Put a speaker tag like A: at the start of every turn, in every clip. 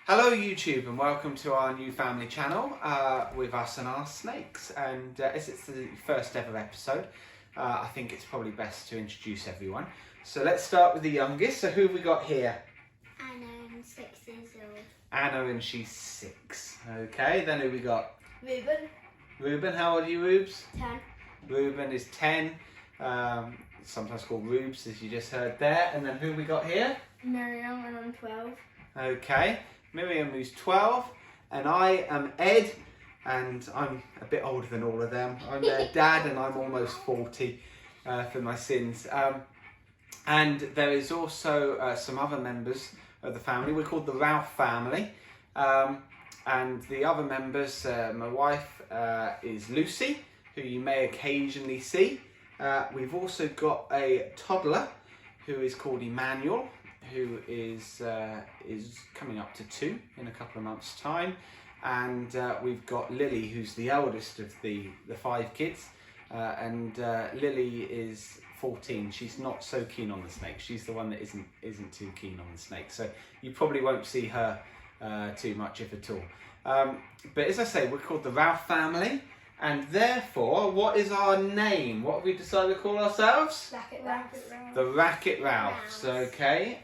A: Hello YouTube and welcome to our new family channel with us and our snakes, and as it's the first ever episode, I think it's probably best to introduce everyone. So let's start with the youngest. So who have we got here?
B: Anna, and 6 years old.
A: Anna, and she's 6. Okay, then who we got?
B: Ruben.
A: Ruben, how old are you, Rubes?
B: 10.
A: Ruben is 10, sometimes called Rubes as you just heard there. And then who we got here?
B: Miriam, and I'm 12.
A: Okay, Miriam who's 12, and I am Ed, and I'm a bit older than all of them. I'm their dad, and I'm almost 40 for my sins. And there is also some other members of the family. We're called the Ralph family. And the other members, my wife is Lucy, who you may occasionally see. We've also got a toddler who is called Emmanuel, who is coming up to 2 in a couple of months' time. And we've got Lily, who's the eldest of the 5 kids. And Lily is 14. She's not so keen on the snake. She's the one that isn't too keen on the snake. So you probably won't see her too much, if at all. But as I say, we're called the Ralph family, and therefore, what is our name? What have we decided to call ourselves?
B: Racket Ralphs.
A: The Racket Ralphs. Okay.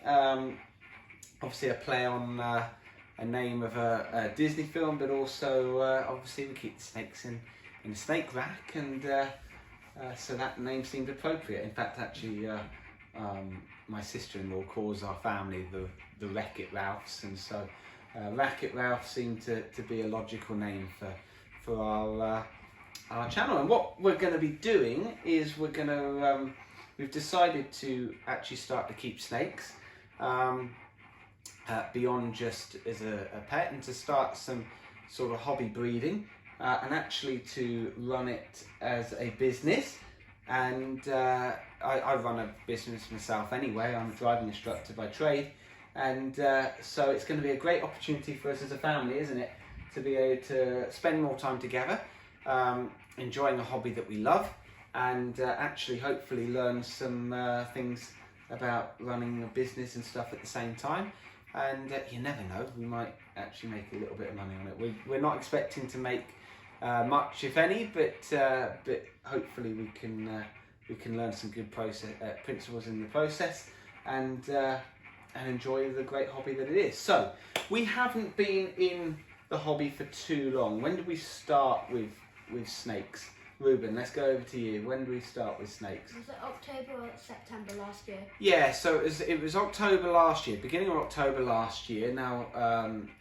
A: Obviously a play on a name of a Disney film, but also obviously we keep the snakes in a snake rack, and so that name seemed appropriate. In fact, actually, my sister-in-law calls our family the Wreck-It Ralphs, and so Racket Ralph seemed to be a logical name for our channel. And what we're going to be doing is we've decided to actually start to keep snakes beyond just as a pet, and to start some sort of hobby breeding, and actually to run it as a business. And I run a business myself anyway. I'm a driving instructor by trade, and so it's going to be a great opportunity for us as a family, isn't it, to be able to spend more time together, enjoying a hobby that we love, and actually hopefully learn some things about running a business and stuff at the same time. And you never know, we might actually make a little bit of money on it. We're not expecting to make much, if any, but hopefully we can learn some good principles in the process, and enjoy the great hobby that it is. So we haven't been in the hobby for too long. When did we start with snakes? Ruben, let's go over to you. When did we start with snakes?
B: Was it October or September last year?
A: Yeah, so it was October last year, beginning of October last year. Now,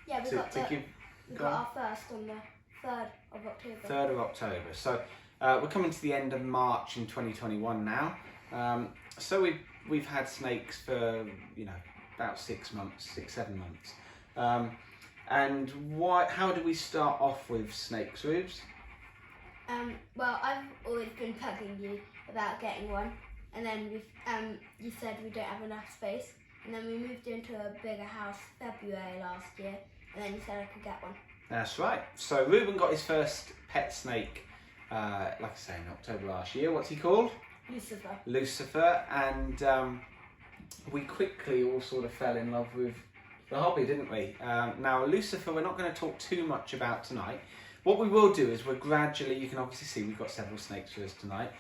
B: yeah, we got our first on the 3rd of October.
A: 3rd of October. So we're coming to the end of March in 2021 now. So we've had snakes for about 6 months, 7 months. And how did we start off with snakes, Rubes?
B: Well, I've always been bugging you about getting one, and then you said we don't have enough space, and then we moved into a bigger house February last year, and then you said I could get one.
A: That's right. So Ruben got his first pet snake, like I say, in October last year. What's he called?
B: Lucifer.
A: Lucifer, and we quickly all sort of fell in love with the hobby, didn't we? Now, Lucifer, we're not going to talk too much about tonight. What we will do is we're gradually, you can obviously see we've got several snakes for us tonight.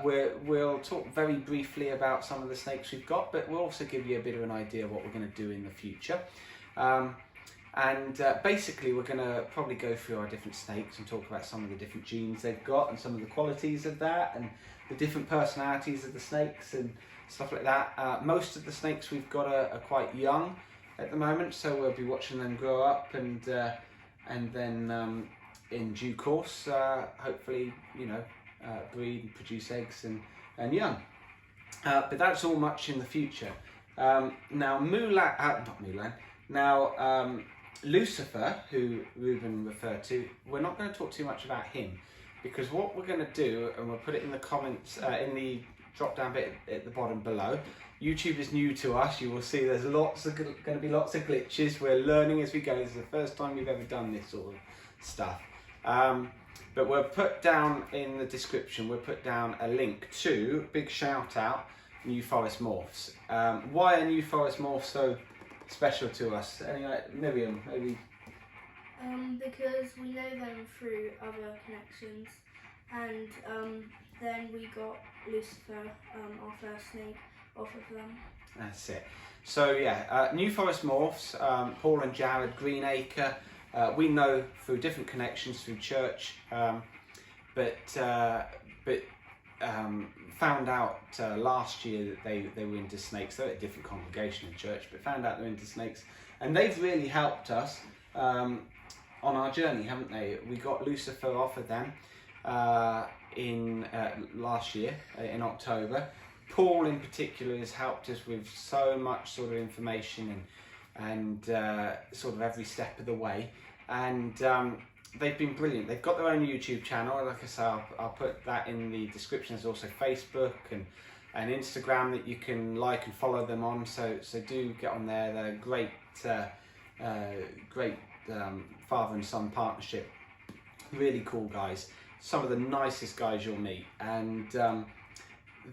A: We'll talk very briefly about some of the snakes we've got, but we'll also give you a bit of an idea of what we're going to do in the future. And basically we're going to probably go through our different snakes and talk about some of the different genes they've got, and some of the qualities of that, and the different personalities of the snakes and stuff like that. Most of the snakes we've got are quite young at the moment, so we'll be watching them grow up, and then in due course, hopefully, breed and produce eggs and young. But that's all much in the future. Now, Lucifer, who Ruben referred to, we're not going to talk too much about him, because what we're going to do, and we'll put it in the comments, in the drop down bit at the bottom below. YouTube is new to us. You will see there's going to be lots of glitches. We're learning as we go. This is the first time we've ever done this sort of stuff. But we'll put down in the description, we'll put down a link to, big shout out, New Forest Morphs. Why are New Forest Morphs so special to us? Anyway, Miriam, maybe.
C: Because we know them through other connections, and then we got Lucifer, our first snake, off of them.
A: That's it. So yeah, New Forest morphs, Paul and Jared Greenacre, we know through different connections through church, but found out last year that they were into snakes. They're at a different congregation in church, but found out they're into snakes, and they've really helped us on our journey, haven't they? We got Lucifer off of them in last year in October. Paul in particular has helped us with so much sort of information and sort of every step of the way, and they've been brilliant. They've got their own YouTube channel. Like I say, I'll put that in the description. There's also Facebook and Instagram that you can like and follow them on. So do get on there. They're great father and son partnership. Really cool guys. Some of the nicest guys you'll meet, and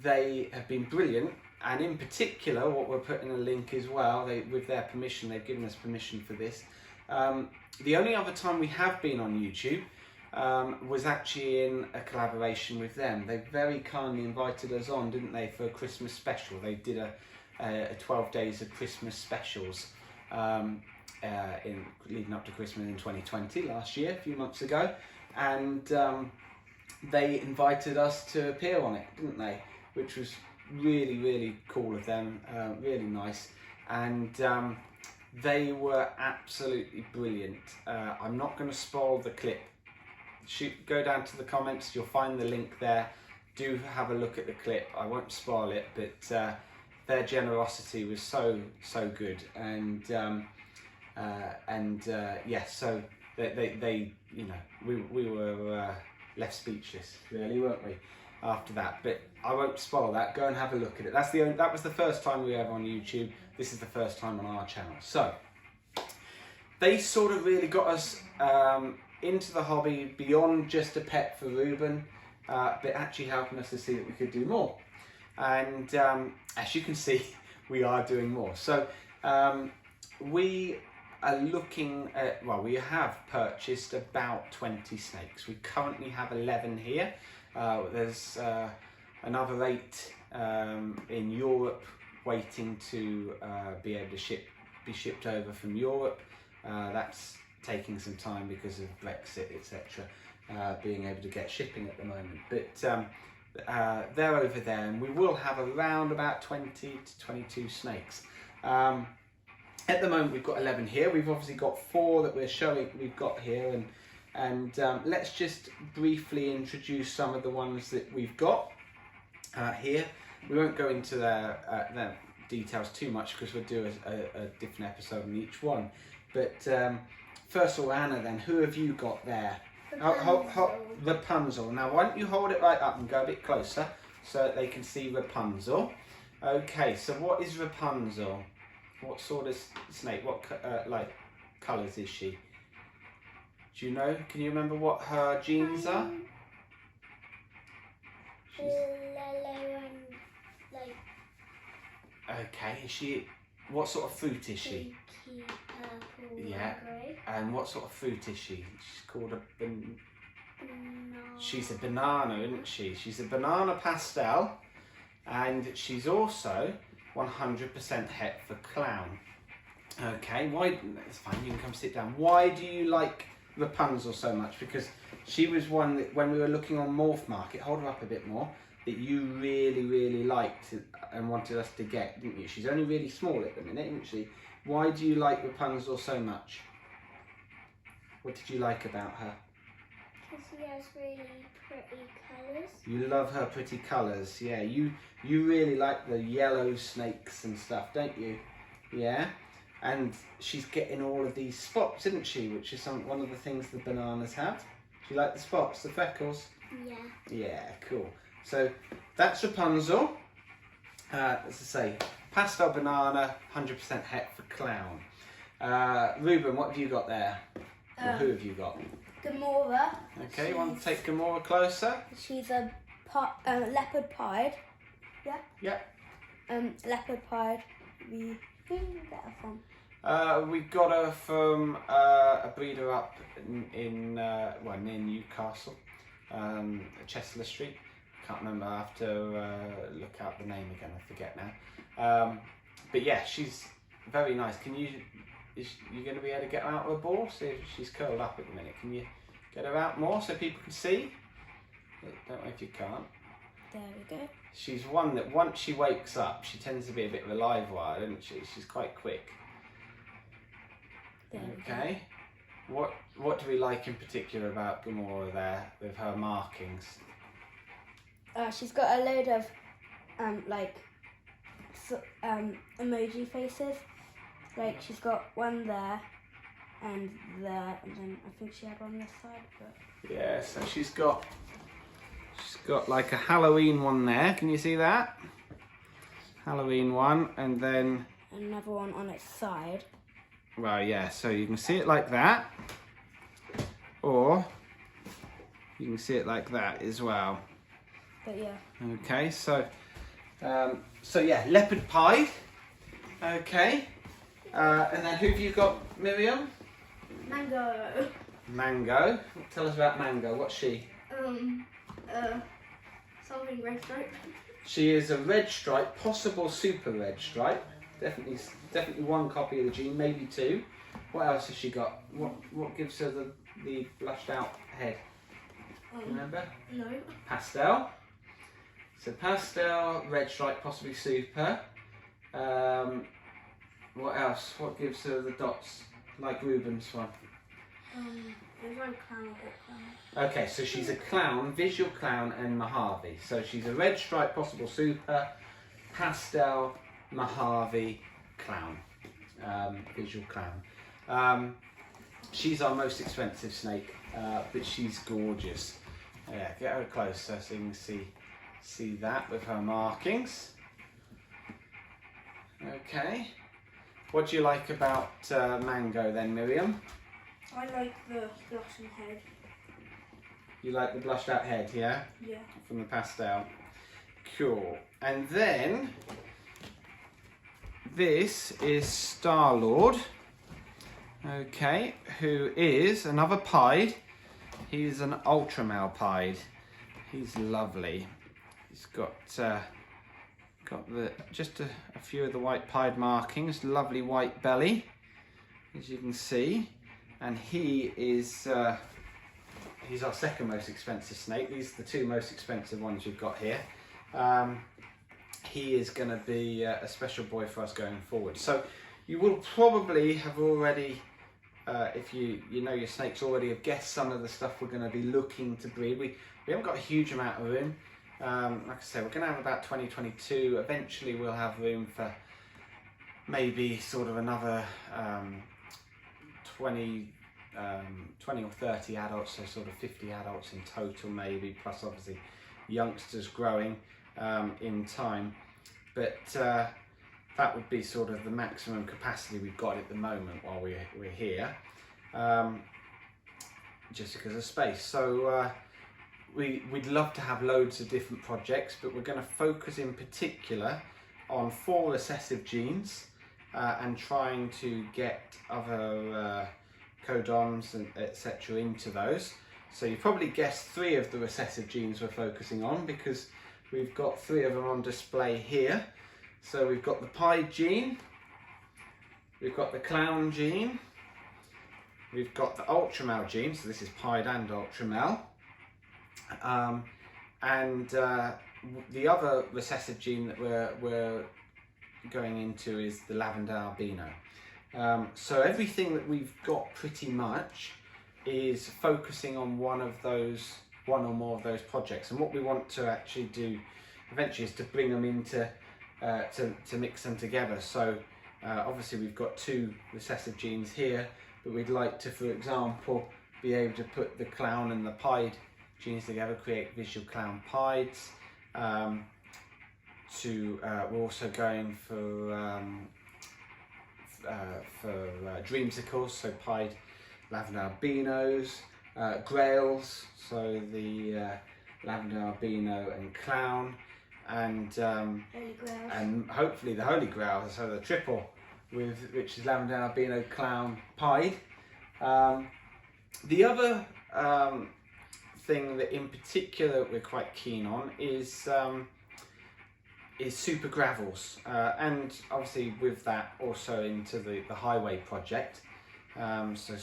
A: they have been brilliant. And in particular, what we're putting a link as well, with their permission, they've given us permission for this. The only other time we have been on YouTube was actually in a collaboration with them. They very kindly invited us on, didn't they, for a Christmas special. They did a 12 days of Christmas specials in leading up to Christmas in 2020, last year, a few months ago. And they invited us to appear on it, didn't they? Which was really, really cool of them, really nice. And they were absolutely brilliant. I'm not going to spoil the clip. Go down to the comments, you'll find the link there. Do have a look at the clip. I won't spoil it, but their generosity was so good. And yes, so they you know, we were left speechless, really, weren't we, after that? But I won't spoil that. Go and have a look at it. That was the first time we were ever on YouTube. This is the first time on our channel. So they sort of really got us into the hobby beyond just a pet for Reuben, but actually helping us to see that we could do more. And as you can see, we are doing more. So we are looking at, well, we have purchased about 20 snakes. We currently have 11 here. There's another 8 in Europe waiting to be able to be shipped over from Europe. That's taking some time because of Brexit, etc. Being able to get shipping at the moment. But they're over there, and we will have around about 20 to 22 snakes. At the moment we've got 11 here. We've obviously got 4 that we've got here, and let's just briefly introduce some of the ones that we've got here. We won't go into their details too much because we'll do a different episode on each one. But first of all, Anna, then, who have you got there? Rapunzel. Now, why don't you hold it right up and go a bit closer so that they can see Rapunzel. Okay, so what is Rapunzel? What sort of snake? What like colours is she? Do you know? Can you remember what her genes are?
B: Yellow and like.
A: Okay, is she? What sort of fruit is she?
B: Pinky, purple,
A: Yeah.
B: and grey.
A: And what sort of fruit is she? She's called a
B: Banana.
A: She's a banana, isn't she? She's a banana pastel, and she's also 100% het for clown. Okay, why? It's fine. You can come sit down. Why do you like Rapunzel so much? Because she was one that when we were looking on Morph Market, hold her up a bit more, that you really liked and wanted us to get, didn't you? She's only really small at the minute, isn't she? Why do you like Rapunzel so much? What did you like about her?
B: Because she has really pretty colours.
A: You love her pretty colours, yeah. You really like the yellow snakes and stuff, don't you? Yeah? And she's getting all of these spots, isn't she? Which is one of the things the bananas have. Do you like the spots, the freckles?
B: Yeah.
A: Yeah, cool. So that's Rapunzel. As I say, pastel banana, 100% het for clown. Reuben, what have you got there? Or who have you got?
B: Gamora.
A: Okay, you want to take Gamora closer?
B: She's a leopard pied. Yeah.
A: Yeah.
B: Leopard pied. Who did we get her from?
A: We got her from a breeder up in near Newcastle, Chester Street. Can't remember. I have to look out the name again. I forget now. But yeah, she's very nice. Is you going to be able to get her out of a ball? See, she's curled up at the minute. Can you get her out more so people can see? I don't know if you can't.
B: There we go.
A: She's one that once she wakes up, she tends to be a bit of a live wire, isn't she? She's quite quick.
B: There
A: Okay. What do we like in particular about Gamora there with her markings?
B: She's got a load of emoji faces. Like she's got one there and there, and then I think she had one this side. But
A: Yeah, so she's got like a Halloween one there. Can you see that? Halloween one, and then
B: another one on its side.
A: well, yeah. So you can see it like that, or you can see it like that as well.
B: But yeah.
A: Okay, so yeah, leopard pied. Okay, and then who've you got, Miriam?
C: Mango.
A: Mango. Tell us about Mango. What's she?
C: Something red stripe.
A: She is a red stripe, possible super red stripe. Definitely one copy of the gene, maybe two. What else has she got? What gives her the blushed out head? Remember?
C: No.
A: Pastel. So pastel, red stripe, possibly super. What else? What gives her the dots like Ruben's one?
C: There's no clown or clown.
A: Okay, so she's a clown, visual clown, and Mojave. So she's a red stripe, possible super, pastel, Mojave, clown, visual clown. She's our most expensive snake, but she's gorgeous. Yeah, get her closer so you can see that with her markings. Okay. What do you like about Mango then, Miriam?
C: I like the blushing head.
A: You like the blushed out head, yeah?
C: Yeah.
A: From the pastel. Cool. And then this is Star-Lord. Okay, who is another pied. He's an ultra male pied. He's lovely. He's got just a few of the white pied markings. Lovely white belly, as you can see. And he is he's our second most expensive snake. These are the two most expensive ones we've got here. He is going to be a special boy for us going forward. So you will probably have already, if you know your snakes already, have guessed some of the stuff we're going to be looking to breed. We haven't got a huge amount of room. Like I said, we're going to have about 2022. Eventually we'll have room for maybe sort of another 20 or 30 adults, so sort of 50 adults in total maybe, plus obviously youngsters growing in time. But that would be sort of the maximum capacity we've got at the moment while we're here, just because of space. So we'd love to have loads of different projects, but we're going to focus in particular on 4 recessive genes and trying to get other codons and etc. into those. So you probably guessed 3 of the recessive genes we're focusing on, because we've got 3 of them on display here. So we've got the pied gene, we've got the clown gene, we've got the ultramale gene, so this is pied and ultramale, and the other recessive gene that we're going into is the lavender albino. So everything that we've got pretty much is focusing on one or more of those projects, and what we want to actually do eventually is to bring them into to mix them together. So obviously we've got 2 recessive genes here, but we'd like to, for example, be able to put the clown and the pied genes together, create visual clown pieds. We're also going for dreamsicles, so pied lavender albinos, grails, so the lavender albino and clown, and hopefully the holy grail, so the triple which is lavender albino clown pied. The other thing that in particular we're quite keen on is super gravels, and obviously with that also into the highway project. So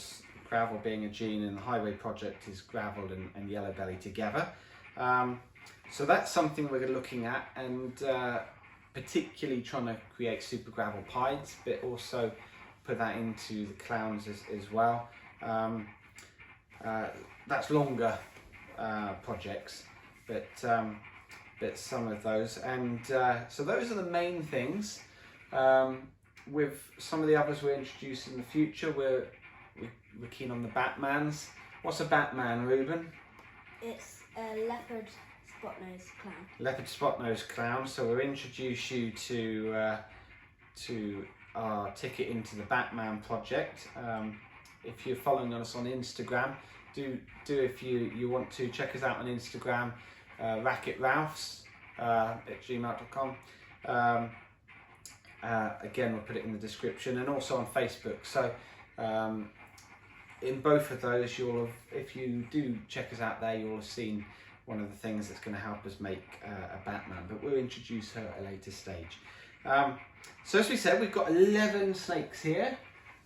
A: gravel being a gene in the highway project is gravel and yellow belly together. So that's something we're looking at, and particularly trying to create super gravel pieds, but also put that into the clowns as well. That's longer projects, but some of those, and so those are the main things. With some of the others we're introducing in the future, we're keen on the Batmans. What's a Batman, Ruben?
B: It's a leopard spot-nosed clown.
A: Leopard spot-nosed clown. So we'll introduce you to our ticket into the Batman project. If you're following us on Instagram, do if you want to check us out on Instagram, racketralphs at gmail.com. Again, we'll put it in the description, and also on Facebook. So in both of those, if you do check us out there, you'll have seen one of the things that's going to help us make a Batman, but we'll introduce her at a later stage. So as we said, we've got 11 snakes here.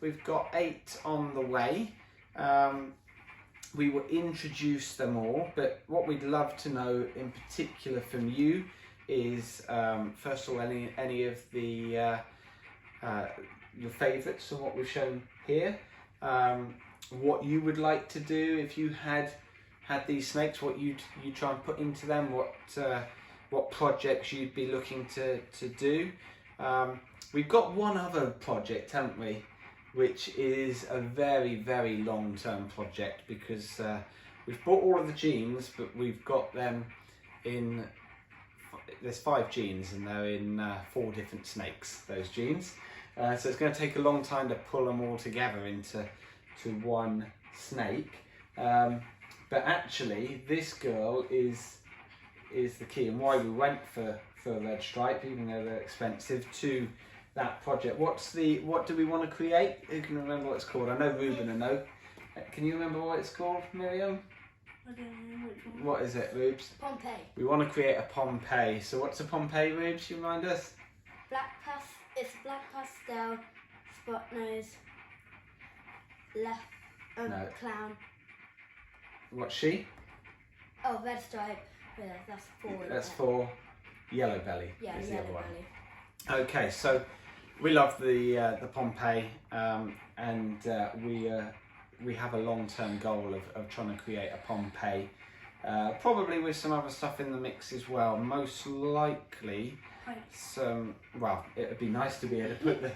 A: We've got 8 on the way. We will introduce them all, but what we'd love to know in particular from you is, first of all, any of the your favourites of what we've shown here. What you would like to do if you had these snakes, what you try and put into them, what projects you'd be looking to do. We've got one other project, haven't we, which is a very, very long-term project, because we've bought all of the genes, but we've got them in, there's 5 genes and they're in 4 different snakes, those genes. So it's going to take a long time to pull them all together into one snake. But actually, this girl is the key, and why we went for a red stripe, even though they're expensive, to that project. What do we want to create? Who can remember what it's called? I know Ruben will know. Can you remember what it's called, Miriam?
C: I don't know which one.
A: What is it, Rubes?
B: Pompeii.
A: We want to create a Pompeii. So what's a Pompeii, Rubes? You remind us?
B: It's black pastel, spot nose,
A: No.
B: clown.
A: What's she?
B: Oh, red stripe. Yeah, that's 4.
A: That's 4. Yellow belly.
B: Yeah,
A: is the
B: yellow
A: other one.
B: belly.
A: Okay, so we love the Pompeii, and we have a long-term goal of trying to create a Pompeii, probably with some other stuff in the mix as well. Most likely, well, it would be nice to be able to put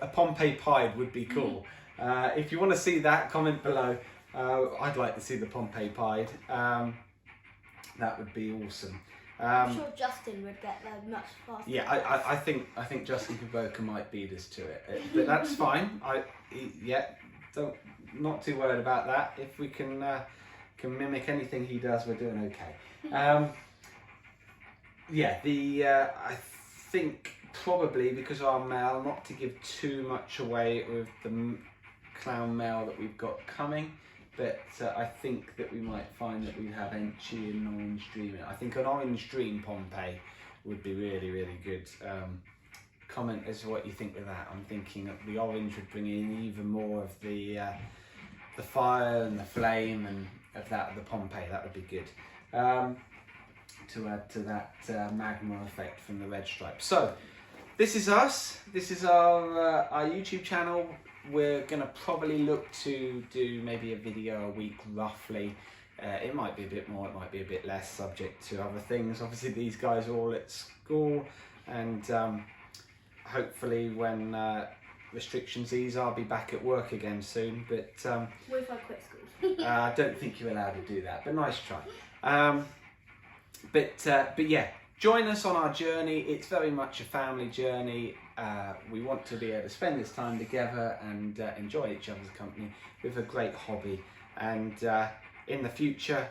A: a Pompeii pied would be cool. If you want to see that, comment below. I'd like to see the Pompeii pied. That would be awesome.
B: I'm sure Justin would get there much faster.
A: Yeah, I think Justin Kuboka might beat us to it, but that's fine. Not too worried about that. If we can mimic anything he does, we're doing okay. I think probably because our male, not to give too much away with the clown male that we've got coming, but I think that we might find that we have Enchi and Orange Dream. I think an Orange Dream Pompeii would be really, really good. Comment as to what you think of that. I'm thinking that the orange would bring in even more of the fire and the flame and of the Pompeii. That would be good. To add to that magma effect from the red stripe. So this is us. This is our YouTube channel. We're going to probably look to do maybe a video a week roughly. It might be a bit more, it might be a bit less, subject to other things. Obviously these guys are all at school, and hopefully when restrictions ease, I'll be back at work again soon. But
C: what if I quit school?
A: I don't think you're allowed to do that, but nice try. But yeah, join us on our journey. It's very much a family journey. We want to be able to spend this time together and enjoy each other's company with a great hobby. And in the future,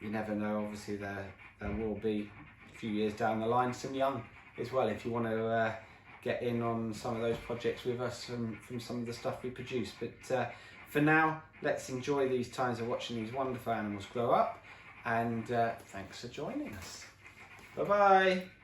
A: you never know, obviously there will be a few years down the line some young as well. If you want to get in on some of those projects with us from some of the stuff we produce. But for now, let's enjoy these times of watching these wonderful animals grow up, and thanks for joining us. Bye bye.